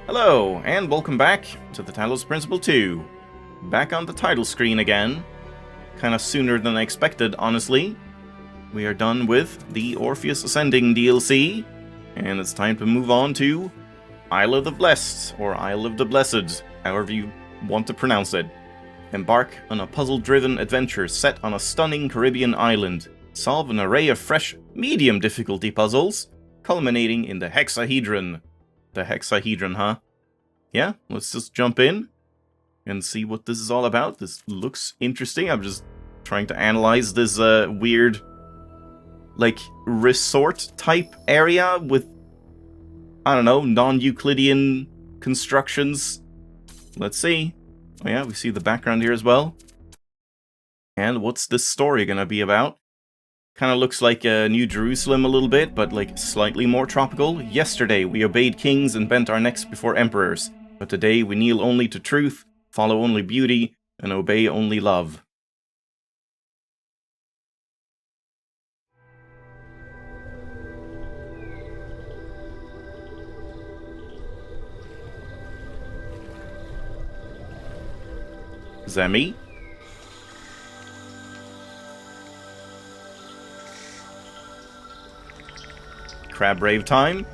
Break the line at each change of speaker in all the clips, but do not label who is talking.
Hello, and welcome back to the Talos Principle 2. Back on the title screen again. Kinda sooner than I expected, honestly. We are done with the Orpheus Ascending DLC, and it's time to move on to Isle of the Blessed, or Isle of the Blessed, however you want to pronounce it. Embark on a puzzle-driven adventure set on a stunning Caribbean island. Solve an array of fresh, medium difficulty puzzles, culminating in the hexahedron. The hexahedron, huh? Yeah, let's just jump in and see what this is all about. This looks interesting. I'm just trying to analyze this weird, like, resort-type area with, I don't know, non-Euclidean constructions. Let's see. Oh yeah, we see the background here as well. And what's this story gonna be about? Kind of looks like New Jerusalem a little bit, but like slightly more tropical. Yesterday we obeyed kings and bent our necks before emperors, but today we kneel only to truth, follow only beauty, and obey only love. Is that me? Crab rave time?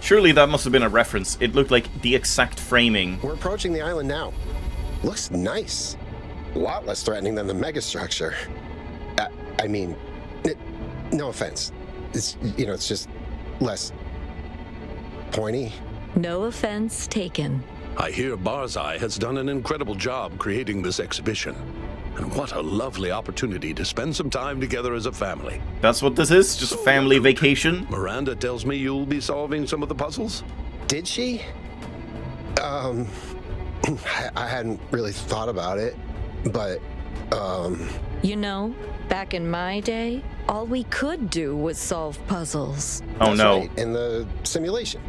Surely that must have been a reference. It looked like the exact framing.
We're approaching the island now. Looks nice. A lot less threatening than the megastructure. I mean, no offense. It's just less pointy.
No offense taken.
I hear Barzai has done an incredible job creating this exhibition. And what a lovely opportunity to spend some time together as a family.
That's what this is? Just a family vacation?
Miranda tells me you'll be solving some of the puzzles?
Did she? I hadn't really thought about it, but,
You know, back in my day, all we could do was solve puzzles.
Oh
that's
no.
right, in the simulation.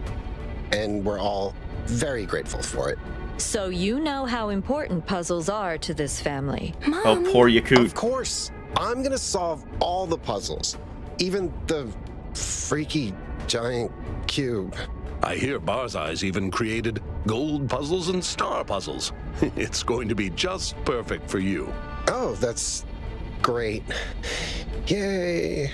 And we're all very grateful for it.
So you know how important puzzles are to this family.
Oh, poor Yakut.
Of course, I'm gonna solve all the puzzles, even the freaky giant cube.
I hear Barzai's even created gold puzzles and star puzzles. It's going to be just perfect for you.
Oh, that's great. Yay.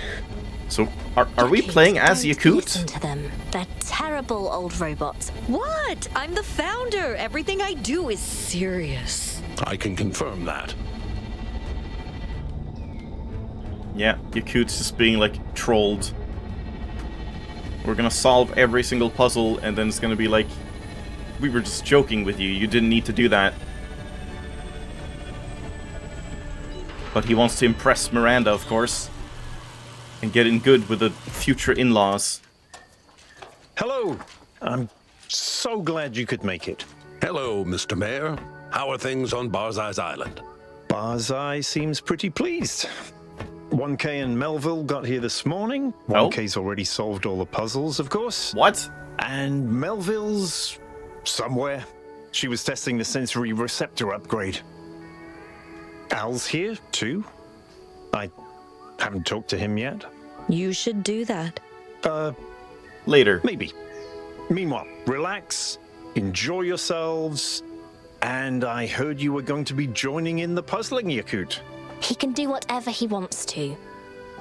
So, are we playing as
Don't
Yakut?
Listen to them. They're terrible old robots.
What? I'm the founder. Everything I do is serious.
I can confirm that.
Yeah, Yakut's just being, like, trolled. We're gonna solve every single puzzle, and then it's gonna be like, we were just joking with you, you didn't need to do that. But he wants to impress Miranda, of course. And get in good with the future in-laws.
Hello. I'm so glad you could make it.
Hello, Mr. Mayor. How are things on Barzai's Island?
Barzai seems pretty pleased. 1K and Melville got here this morning.
Oh.
1K's already solved all the puzzles, of course.
What?
And Melville's somewhere. She was testing the sensory receptor upgrade. Al's here, too. I haven't talked to him yet.
You should do that.
Later.
Maybe. Meanwhile, relax, enjoy yourselves, and I heard you were going to be joining in the puzzling, Yakut.
He can do whatever he wants to.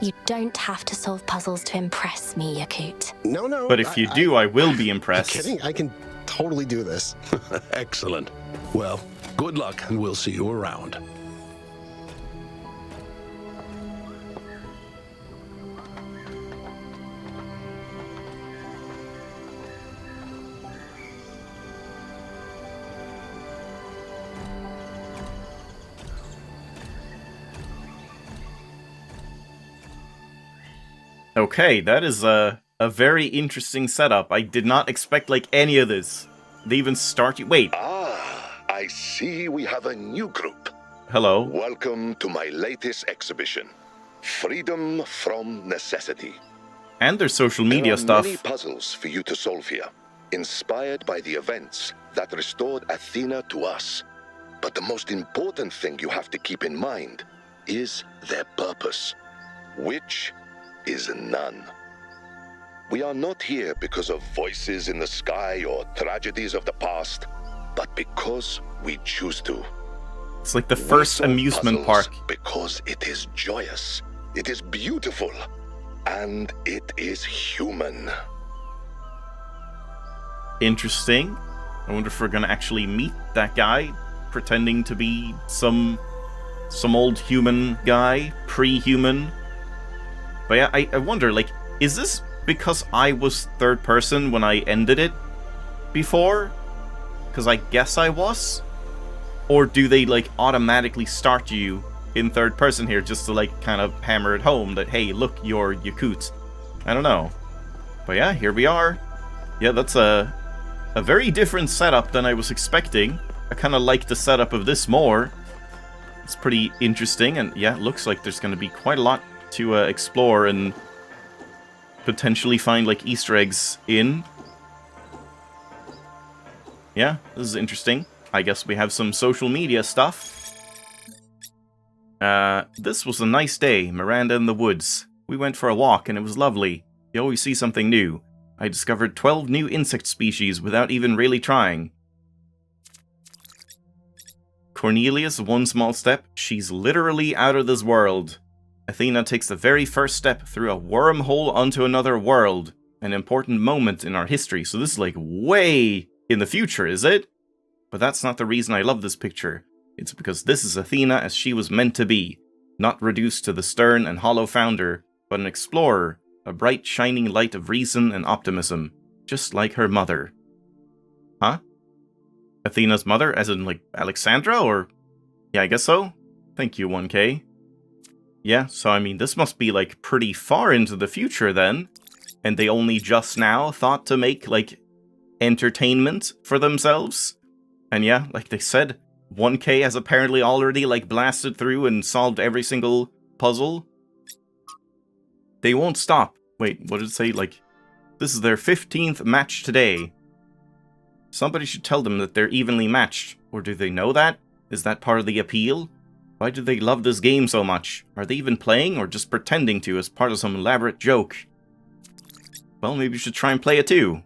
You don't have to solve puzzles to impress me, Yakut.
No.
But if you do, I will be
I'm
impressed.
kidding. I can totally do this.
Excellent. Well, good luck, and we'll see you around.
Okay, that is a very interesting setup. I did not expect, like, any of this. They even start you... Wait.
I see we have a new group.
Hello.
Welcome to my latest exhibition, Freedom from Necessity.
And there's social media
There are
stuff.
many puzzles for you to solve here, inspired by the events that restored Athena to us. But the most important thing you have to keep in mind is their purpose, which is none. We are not here because of voices in the sky or tragedies of the past, but because we choose to.
It's like the
We
first
solve
amusement
puzzles
park.
because it is joyous, it is beautiful, and it is human.
Interesting. I wonder if we're gonna actually meet that guy pretending to be some old human guy, pre-human. But yeah, I wonder, like, is this because I was third person when I ended it before? Because I guess I was? Or do they, like, automatically start you in third person here just to, like, kind of hammer it home that, hey, look, you're Yakut? I don't know. But yeah, here we are. Yeah, that's a very different setup than I was expecting. I kind of like the setup of this more. It's pretty interesting, and yeah, it looks like there's going to be quite a lot to explore and potentially find, like, Easter eggs in. Yeah, this is interesting. I guess we have some social media stuff. This was a nice day, Miranda in the woods. We went for a walk and it was lovely. You always see something new. I discovered 12 new insect species without even really trying. Cornelius, one small step. She's literally out of this world. Athena takes the very first step through a wormhole onto another world. An important moment in our history. So this is like way in the future, is it? But that's not the reason I love this picture. It's because this is Athena as she was meant to be. Not reduced to the stern and hollow founder, but an explorer. A bright shining light of reason and optimism. Just like her mother. Huh? Athena's mother, as in, like, Alexandra, or... Yeah, I guess so. Thank you, 1K. Yeah, so I mean, this must be, like, pretty far into the future, then. And they only just now thought to make, like, entertainment for themselves. And yeah, like they said, 1K has apparently already, like, blasted through and solved every single puzzle. They won't stop. Wait, what did it say? Like, this is their 15th match today. Somebody should tell them that they're evenly matched. Or do they know that? Is that part of the appeal? Why do they love this game so much? Are they even playing or just pretending to as part of some elaborate joke? Well, maybe you should try and play it too.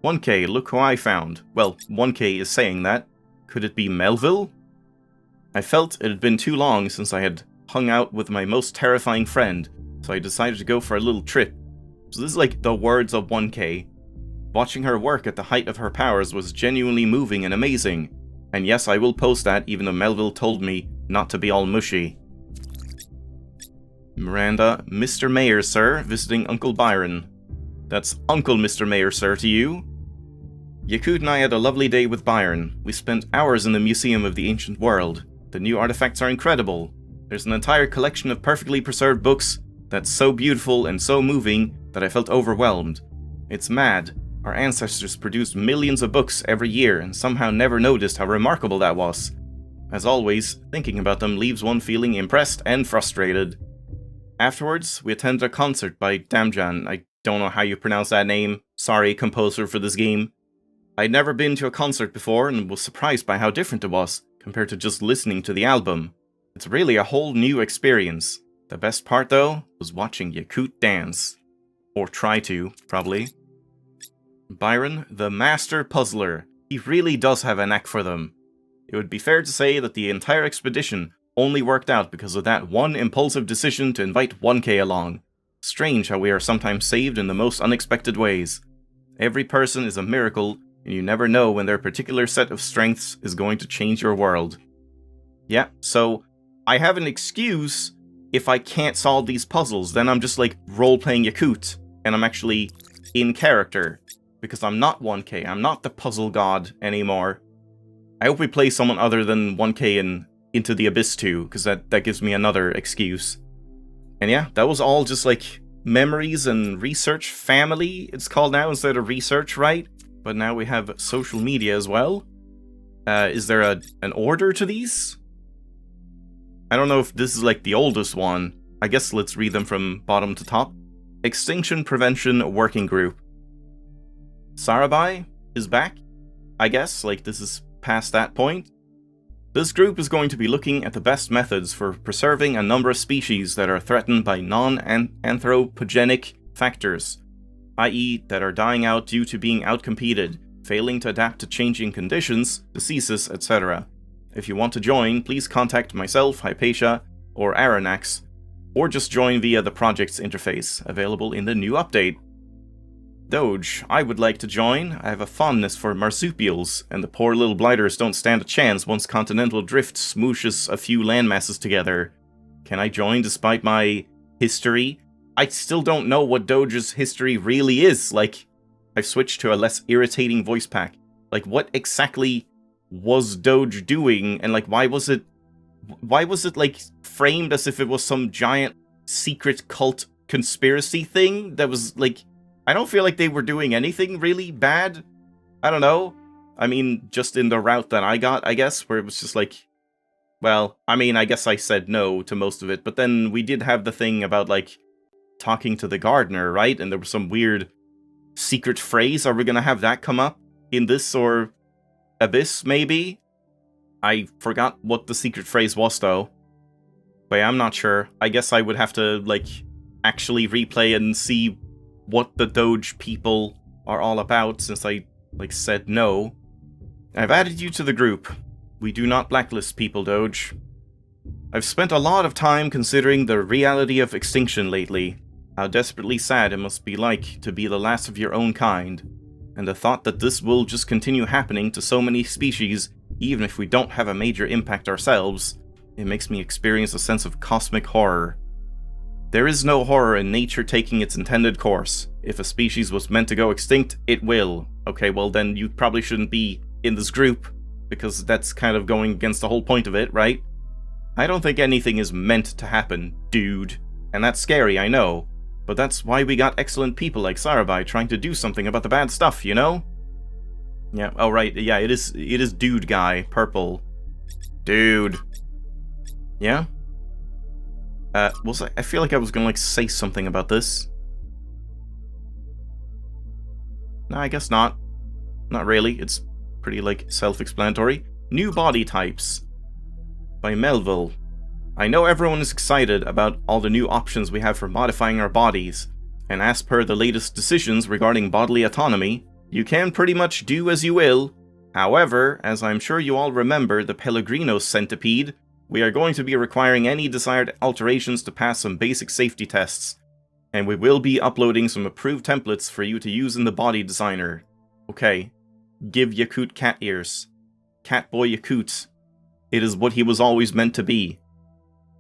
1K, look who I found. Well, 1K is saying that. Could it be Melville? I felt it had been too long since I had hung out with my most terrifying friend, so I decided to go for a little trip. So this is like the words of 1K. Watching her work at the height of her powers was genuinely moving and amazing. And yes, I will post that even though Melville told me not to be all mushy. Miranda, Mr. Mayor, sir, visiting Uncle Byron. That's Uncle Mr. Mayor, sir, to you. Yakut and I had a lovely day with Byron. We spent hours in the Museum of the Ancient World. The new artifacts are incredible. There's an entire collection of perfectly preserved books that's so beautiful and so moving that I felt overwhelmed. It's mad. Our ancestors produced millions of books every year and somehow never noticed how remarkable that was. As always, thinking about them leaves one feeling impressed and frustrated. Afterwards, we attended a concert by Damjan. I don't know how you pronounce that name. Sorry, composer for this game. I'd never been to a concert before and was surprised by how different it was compared to just listening to the album. It's really a whole new experience. The best part, though, was watching Yakut dance. Or try to, probably. Byron, the master puzzler. He really does have a knack for them. It would be fair to say that the entire expedition only worked out because of that one impulsive decision to invite 1K along. Strange how we are sometimes saved in the most unexpected ways. Every person is a miracle, and you never know when their particular set of strengths is going to change your world. Yeah, so I have an excuse if I can't solve these puzzles, then I'm just like role-playing Yakut, and I'm actually in character. Because I'm not 1K, I'm not the puzzle god anymore. I hope we play someone other than 1K in Into the Abyss 2, because that gives me another excuse. And yeah, that was all just like memories and research family, it's called now instead of research, right? But now we have social media as well. Is there an order to these? I don't know if this is like the oldest one. I guess let's read them from bottom to top. Extinction Prevention Working Group. Sarabai is back, I guess, like this is past that point. This group is going to be looking at the best methods for preserving a number of species that are threatened by non-anthropogenic factors. i.e. that are dying out due to being outcompeted, failing to adapt to changing conditions, diseases, etc. If you want to join, please contact myself, Hypatia, or Aranax, or just join via the project's interface, available in the new update. Doge, I would like to join. I have a fondness for marsupials, and the poor little blighters don't stand a chance once continental drift smooshes a few landmasses together. Can I join despite my history? I still don't know what Doge's history really is. Like, I've switched to a less irritating voice pack. Like, what exactly was Doge doing, and like, why was it like framed as if it was some giant secret cult conspiracy thing that was like, I don't feel like they were doing anything really bad. I don't know. I mean, just in the route that I got, I guess, where it was just like, well, I mean, I guess I said no to most of it, but then we did have the thing about like talking to the gardener, right? And there was some weird secret phrase. Are we gonna have that come up in this or Abyss, maybe? I forgot what the secret phrase was, though. But I'm not sure. I guess I would have to, like, actually replay and see what the Doge people are all about, since I, like, said no. I've added you to the group. We do not blacklist people, Doge. I've spent a lot of time considering the reality of extinction lately. How desperately sad it must be like to be the last of your own kind. And the thought that this will just continue happening to so many species, even if we don't have a major impact ourselves, it makes me experience a sense of cosmic horror. There is no horror in nature taking its intended course. If a species was meant to go extinct, it will. Okay, well then you probably shouldn't be in this group, because that's kind of going against the whole point of it, right? I don't think anything is meant to happen, dude. And that's scary, I know. But that's why we got excellent people like Sarabai trying to do something about the bad stuff, you know? Yeah, oh right, yeah, it is dude guy, purple. Dude. Yeah? I feel like I was gonna, like, say something about this. No, I guess not. Not really, it's pretty, like, self-explanatory. New body types. By Melville. I know everyone is excited about all the new options we have for modifying our bodies, and as per the latest decisions regarding bodily autonomy, you can pretty much do as you will. However, as I'm sure you all remember the Pellegrino centipede, we are going to be requiring any desired alterations to pass some basic safety tests, and we will be uploading some approved templates for you to use in the body designer. Okay, give Yakut cat ears. Catboy Yakut. It is what he was always meant to be.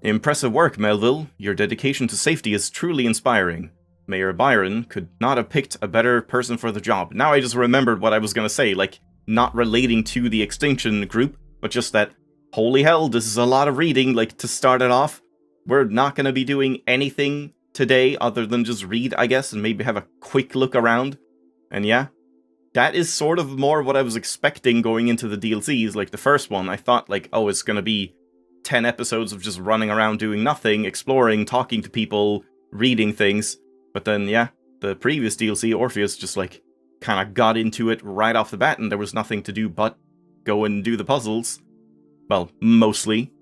Impressive work, Melville. Your dedication to safety is truly inspiring. Mayor Byron could not have picked a better person for the job. Now I just remembered what I was gonna say, like, not relating to the extinction group, but just that, holy hell, this is a lot of reading, like, to start it off. We're not gonna be doing anything today other than just read, I guess, and maybe have a quick look around. And yeah, that is sort of more what I was expecting going into the DLCs. Like, the first one, I thought, like, oh, it's gonna be 10 episodes of just running around doing nothing, exploring, talking to people, reading things. But then, yeah, the previous DLC, Orpheus, just, like, kind of got into it right off the bat, and there was nothing to do but go and do the puzzles. Well, mostly.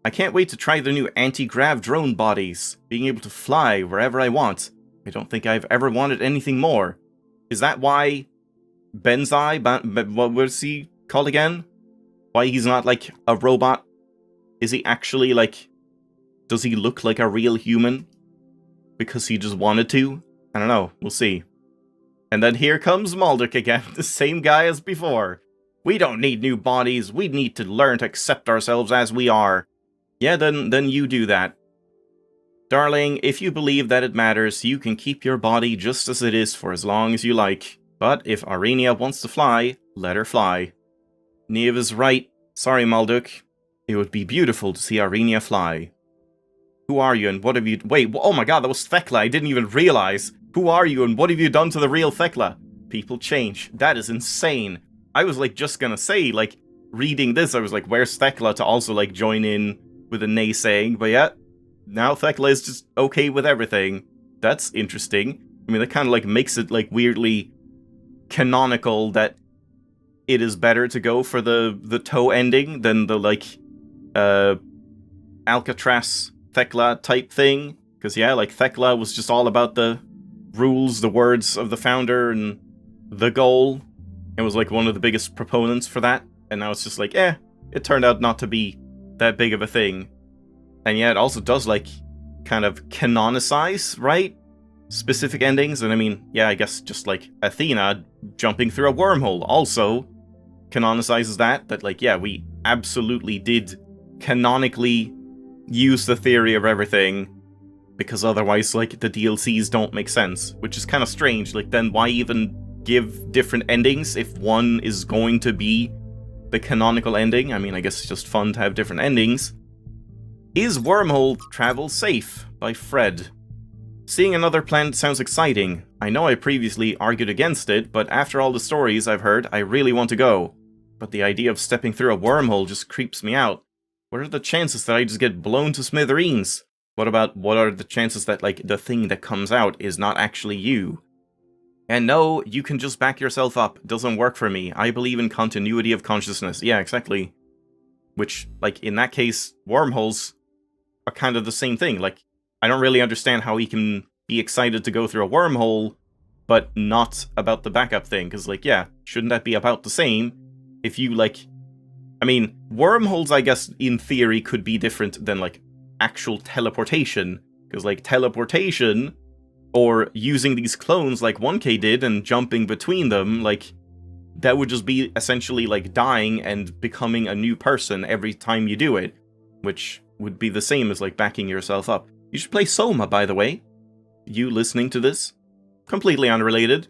I can't wait to try the new anti-grav drone bodies, being able to fly wherever I want. I don't think I've ever wanted anything more. Is that why Benzai, what was he called again? Why he's not, like, a robot? Is he actually, like, does he look like a real human? Because he just wanted to? I don't know, we'll see. And then here comes Maldek again, the same guy as before. We don't need new bodies, we need to learn to accept ourselves as we are. Yeah, then you do that. Darling, if you believe that it matters, you can keep your body just as it is for as long as you like. But if Arenia wants to fly, let her fly. Neve is right. Sorry, Maldek. It would be beautiful to see Arenia fly. Who are you and what have you... Wait, oh my god, that was Thekla, I didn't even realize. Who are you and what have you done to the real Thekla? People change. That is insane. I was, like, just gonna say, like, reading this, I was like, where's Thekla to also, like, join in with a naysaying? But yeah, now Thekla is just okay with everything. That's interesting. I mean, that kind of, like, makes it, like, weirdly canonical that it is better to go for the toe ending than the, like, Alcatraz Thekla type thing. Because, yeah, like, Thekla was just all about the rules, the words of the founder, and the goal. It was like one of the biggest proponents for that, and now it's just like, it turned out not to be that big of a thing. And yeah, it also does, like, kind of canonicize, right? Specific endings, and I mean, yeah, I guess just like Athena jumping through a wormhole also canonicizes that, like, yeah, we absolutely did canonically use the theory of everything, because otherwise, like, the DLCs don't make sense, which is kind of strange. Like, then why even give different endings if one is going to be the canonical ending? I mean, I guess it's just fun to have different endings. Is wormhole travel safe? By Fred. Seeing another planet sounds exciting. I know I previously argued against it, but after all the stories I've heard, I really want to go. But the idea of stepping through a wormhole just creeps me out. What are the chances that I just get blown to smithereens? What are the chances that, like, the thing that comes out is not actually you? And no, you can just back yourself up. Doesn't work for me. I believe in continuity of consciousness. Yeah, exactly. Which, like, in that case, wormholes are kind of the same thing. Like, I don't really understand how he can be excited to go through a wormhole, but not about the backup thing. Because, like, yeah, shouldn't that be about the same? If you, like... I mean, wormholes, I guess, in theory, could be different than, like, actual teleportation. Because, like, teleportation, or using these clones like 1K did and jumping between them, like, that would just be essentially, like, dying and becoming a new person every time you do it. Which would be the same as, like, backing yourself up. You should play Soma, by the way. You listening to this? Completely unrelated.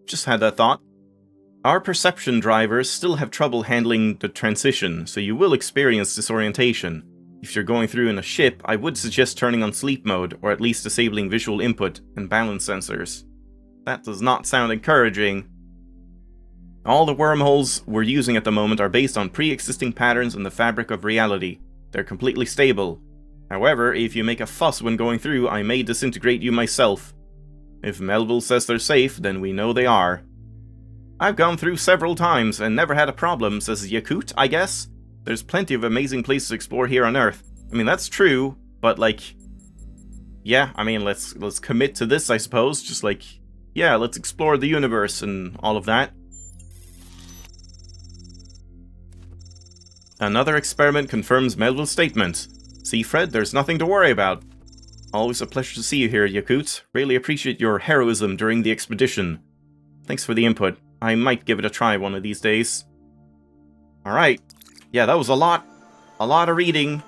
Just had that thought. Our perception drivers still have trouble handling the transition, so you will experience disorientation. If you're going through in a ship, I would suggest turning on sleep mode, or at least disabling visual input and balance sensors. That does not sound encouraging. All the wormholes we're using at the moment are based on pre-existing patterns in the fabric of reality. They're completely stable. However, if you make a fuss when going through, I may disintegrate you myself. If Melville says they're safe, then we know they are. I've gone through several times and never had a problem, says Yakut, I guess. There's plenty of amazing places to explore here on Earth. I mean, that's true, but, like... yeah, I mean, let's commit to this, I suppose. Just like, yeah, let's explore the universe and all of that. Another experiment confirms Melville's statement. See, Fred, there's nothing to worry about. Always a pleasure to see you here, Yakut. Really appreciate your heroism during the expedition. Thanks for the input. I might give it a try one of these days. Alright. Yeah, that was a lot. A lot of reading.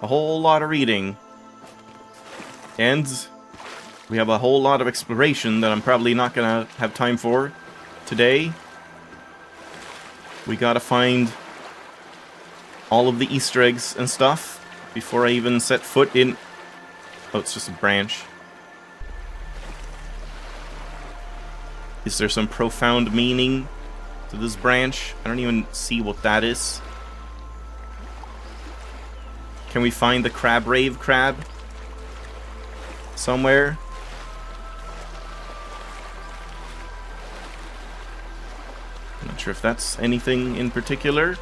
A whole lot of reading. And we have a whole lot of exploration that I'm probably not gonna have time for today. We gotta find all of the Easter eggs and stuff before I even set foot in... oh, it's just a branch. Is there some profound meaning to this branch? I don't even see what that is. Can we find the crab rave crab? Somewhere? I'm not sure if that's anything in particular.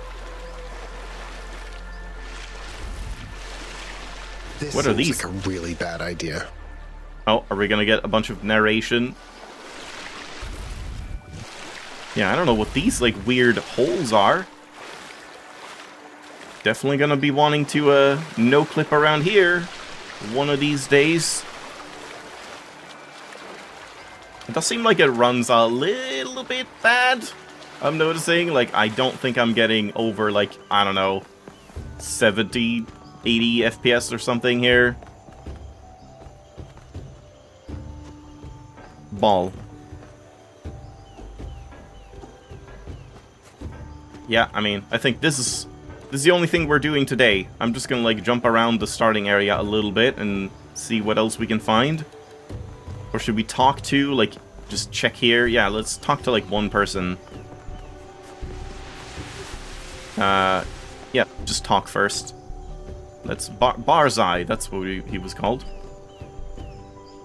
This
what are
seems
these?
like a really bad idea.
Oh, are we gonna get a bunch of narration? Yeah, I don't know what these, like, weird holes are. Definitely gonna be wanting to, no-clip around here one of these days. It does seem like it runs a little bit bad, I'm noticing. Like, I don't think I'm getting over, like, I don't know, 70, 80 FPS or something here. Ball. Yeah, I mean, I think this is the only thing we're doing today. I'm just gonna, like, jump around the starting area a little bit and see what else we can find. Or should we talk to, like, just check here? Yeah, let's talk to, like, one person. Yeah, just talk first. That's Barzai, that's what he was called.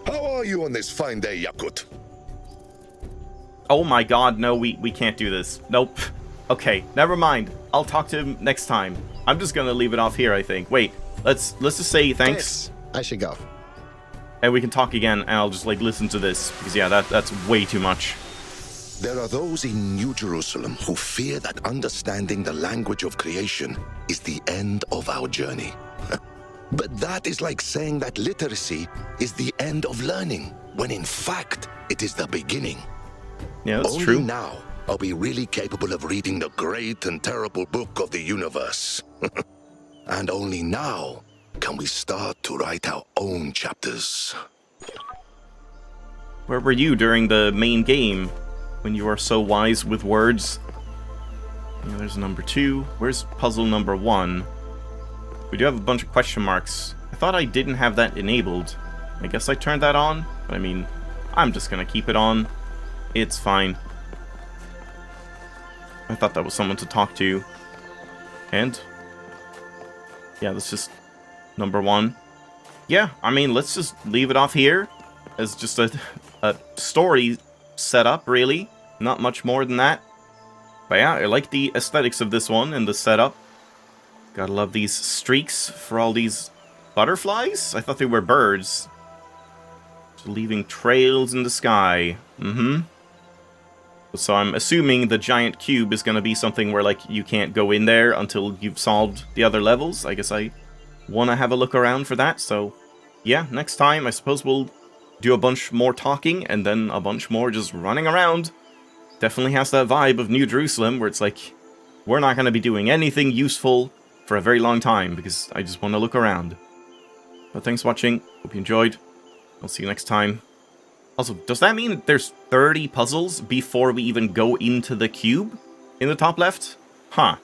How are you on this fine day, Yakut?
Oh my god, no, we can't do this. Nope. Okay, never mind. I'll talk to him next time. I'm just gonna leave it off here, I think. Wait, let's just say thanks.
I should go.
And we can talk again, and I'll just, like, listen to this. Because, yeah, that's way too much.
There are those in New Jerusalem who fear that understanding the language of creation is the end of our journey. But that is like saying that literacy is the end of learning, when in fact, it is the beginning.
Yeah, that's
Only
true.
now are we really capable of reading the great and terrible book of the universe. And only now can we start to write our own chapters.
Where were you during the main game, when you are so wise with words? Yeah, there's number 2. Where's puzzle number 1? We do have a bunch of question marks. I thought I didn't have that enabled. I guess I turned that on, but I mean, I'm just gonna keep it on. It's fine. I thought that was someone to talk to. And yeah, that's just number 1. Yeah, I mean, let's just leave it off here as just a story setup, really. Not much more than that. But yeah, I like the aesthetics of this one and the setup. Gotta love these streaks for all these butterflies? I thought they were birds. Just leaving trails in the sky. So I'm assuming the giant cube is gonna be something where, like, you can't go in there until you've solved the other levels. I guess I wanna have a look around for that, so yeah, next time I suppose we'll do a bunch more talking and then a bunch more just running around. Definitely has that vibe of New Jerusalem where it's like, we're not gonna be doing anything useful for a very long time because I just want to look around. But thanks for watching. Hope you enjoyed. I'll see you next time. Also, does that mean that there's 30 puzzles before we even go into the cube in the top left? Huh.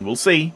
We'll see.